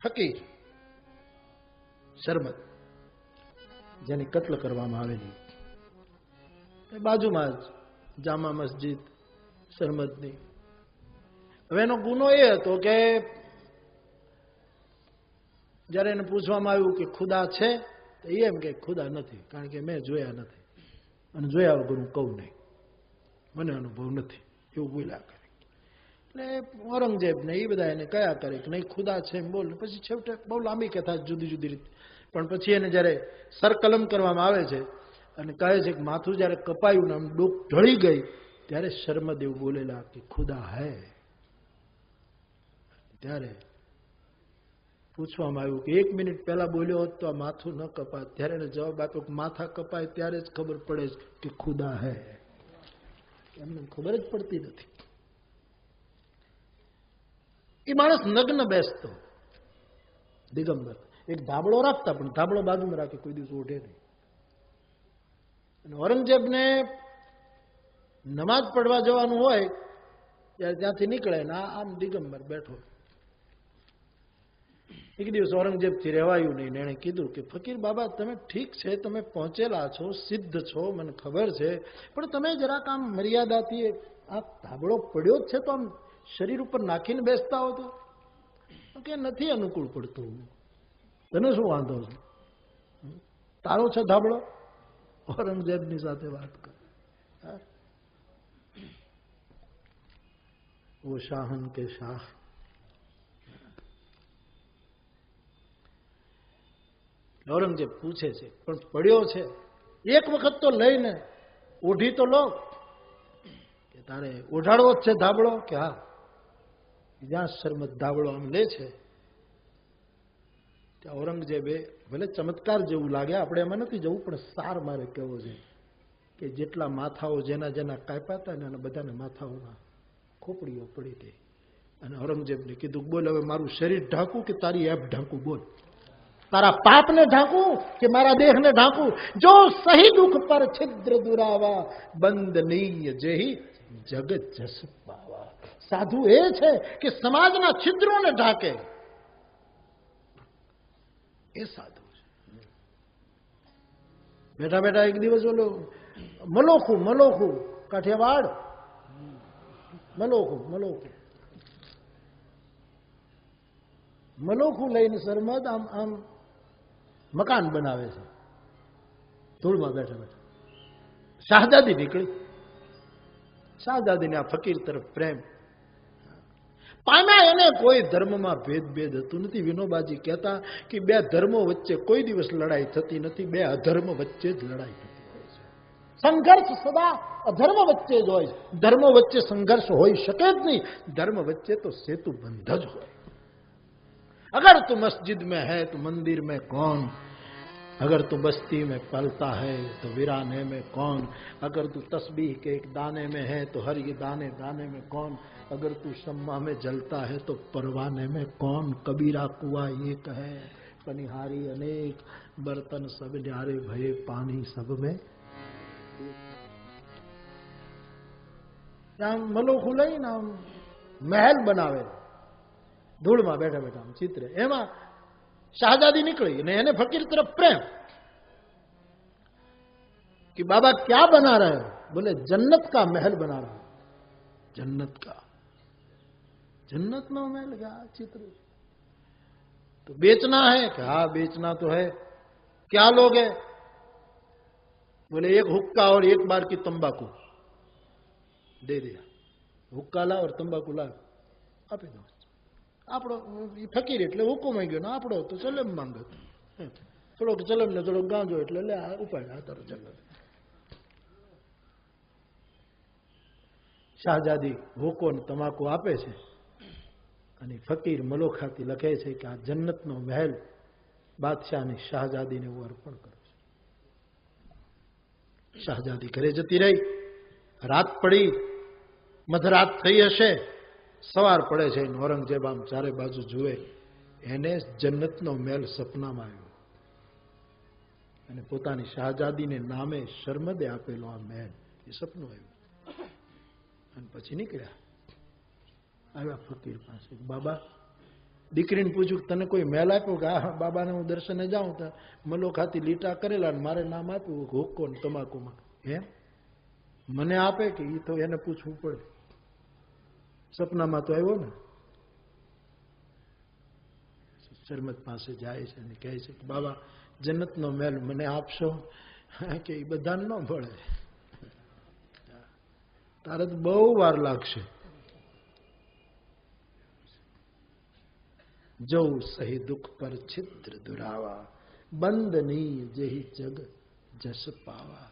ફકીર શરમદ, જેની કત્લ કરવામાં આવેલી, બાજુમાં જ જામા મસ્જિદ શરમદની. હવે એનો ગુનો એ હતો કે જ્યારે એને પૂછવામાં આવ્યું કે ખુદા છે, તો એમ કે ખુદા નથી, કારણ કે મેં જોયા નથી અને જોયા વગર હું કહું નહીં, મને અનુભવ નથી, એવું બોલ્યા કરે. એટલે ઔરંગઝેબ ને એ બધા એને કયા કરે કે નહીં ખુદા છે એમ બોલ. પછી છેવટે બહુ લાંબી કથા, જુદી જુદી રીતે. પણ પછી એને જ્યારે સરકલમ કરવામાં આવે છે અને કહે છે કે માથું જ્યારે કપાયું ને આમ ડોક ઢળી ગઈ, ત્યારે શર્મદ એવું બોલેલા કે ખુદા હૈ. ત્યારે પૂછવામાં આવ્યું કે 1 મિનિટ પહેલા બોલ્યો હોત તો આ માથું ન કપાય. ત્યારે એને જવાબ આપ્યો કે માથા કપાય ત્યારે જ ખબર પડે કે ખુદા હૈ. એમને ખબર જ પડતી નથી. એ માણસ નગ્ન બેસતો, દિગંબર. એક ધાબળો રાખતા, પણ ધાબળો બાજુમાં રાખે, કોઈ દિવસ ઓઢે નહીં. અને ઔરંગઝેબને નમાજ પડવા જવાનું હોય ત્યારે ત્યાંથી નીકળે ને આમ દિગંબર બેઠો. એક દિવસ ઔરંગઝેબથી રહેવાયું નહીં ને એણે કીધું કે ફકીર બાબા, તમે ઠીક છે, તમે પહોંચેલા છો, સિદ્ધ છો, મને ખબર છે, પણ તમે જરાક આમ મર્યાદાથી આ ધાબળો પડ્યો જ છે તો આમ શરીર ઉપર નાખીને બેસતા હો તો કે નથી અનુકૂળ પડતું. તને શું વાંધો છે, તારો છે ધાબળો? ઔરંગઝેબની સાથે વાત કરે. વો શાહન કે શાહ. ઔરંગઝેબ પૂછે છે પણ પડ્યો છે, એક વખત તો લઈને ઓઢી તો લો. કે તારે ઓઢાડવો જ છે ધાબળો? કે હા. જ્યાં શરમદ ધાબળો આમ લે છે ત્યાં ઔરંગઝેબે, ભલે ચમત્કાર જેવું લાગે, આપણે એમાં નથી જવું, પણ સાર મારે કહેવો છે કે જેટલા માથાઓ જેના જેના કાપ્યા હતા ને એના બધાને માથાઓમાં ખોપડીઓ પડી ગઈ. અને ઔરંગઝેબને કીધું બોલ હવે મારું શરીર ઢાંકું કે તારી એપ ઢાંકું? બોલ, તારા પાપને ઢાંકું કે મારા દેહને ઢાંકું? જો સહી દુઃખ પર છિદ્ર દુરાવા, બંધનીય જેહી જગત જસ પાવા. સાધુ એ છે કે સમાજના છિદ્રોને ઢાંકે, એ સાધુ છે. બેઠા બેઠા એક દિવસ ઓલો મલોખું કાઠિયાવાડ, મલોખું લઈને શરમદ આમ મકાન બનાવે છે ધૂળમાં બેઠા બેઠા. શાહજાદી નીકળી. શાહજાદીને આ ફકીર તરફ પ્રેમ પામ્યા. એને કોઈ ધર્મમાં ભેદ હતું નથી. વિનોબાજી કહેતા કે 2 ધર્મો વચ્ચે કોઈ દિવસ લડાઈ થતી નથી, 2 અધર્મ વચ્ચે જ લડાઈ થતી હોય છે. સંઘર્ષ સદા અધર્મ વચ્ચે જ હોય. ધર્મો વચ્ચે સંઘર્ષ હોઈ શકે જ નહીં. ધર્મ વચ્ચે તો સેતુ બંધ જ હોય. अगर तू मस्जिद में है तो मंदिर में कौन, अगर तू बस्ती में पलता है तो वीराने में कौन, अगर तू तस्बीह के एक दाने में है तो हर ये दाने दाने में कौन, अगर तू शम्मा में जलता है तो परवाने में कौन, कबीरा कुआ एक है पनिहारी अनेक, बर्तन सब न्यारे भये पानी सब में. આમ મલોખું લઈને આમ મહેલ બનાવે ધૂળમાં બેઠા બેઠા આમ ચિત્ર. એમાં શાહજાદી નીકળી અને એને ફકીર તરફ પ્રેમ कि बाबा क्या बना रहे हो? बोले जन्नत का महल बना रहा हूं. जन्नत का, जन्नत में महल का चित्र तो बेचना है? कि हाँ बेचना तो है. क्या लोगे? बोले 1 हुक्का और 1 बार की तंबाकू. दे दिया. हुक्का ला और तंबाकू ला આપી દો. આપણો ફકીર એટલે હુકમ આવી ગયો ને આપણો તો ચલમ માંગે. થોડોક ચલમ ને થોડોક ગાંજો એટલે લે ઉપાડ આ તારો ચલમ. શાહજાદી હુકો ને તમાકુ આપે છે અને ફકીર મલોખાથી લખે છે કે આ જન્નતનો મહેલ બાદશાહની શાહજાદીને હું અર્પણ કરું છું. શાહજાદી ઘરે જતી રહી. રાત પડી, મધરાત થઈ હશે. સવાર પડે છે. ઔરંગઝેબ આમ ચારે બાજુ જુએ. એને જન્નતનો મહેલ સપનામાં આવ્યો અને પોતાની શાહજાદીને નામે શરમદે આપેલો આ મહેલ એ સપનું આવ્યું. અને પછી નીકળ્યા. આવ્યા ફકીર પાસે. બાબા દીકરીને પૂછ્યું તને કોઈ મેલ આપ્યો કે હા બાબાને હું દર્શને જાઉં તો મલો ખાતી લીટા કરેલા ને મારે નામ આપ્યું હુક્કો ને તમાકુમાં. એમ મને આપે કે એ તો એને પૂછવું પડે. સપનામાં તો આવ્યો ને. શરમત પાસે જાય છે અને કહે છે કે બાબા જન્નતનો મેલ મને આપશો કે એ બધાને ન ભળે, તારે તો બહુ વાર લાગશે. જવું સહી દુઃખ પર છિદ્ર દુરાવા બંધની જેહી જગ જસ પાવા.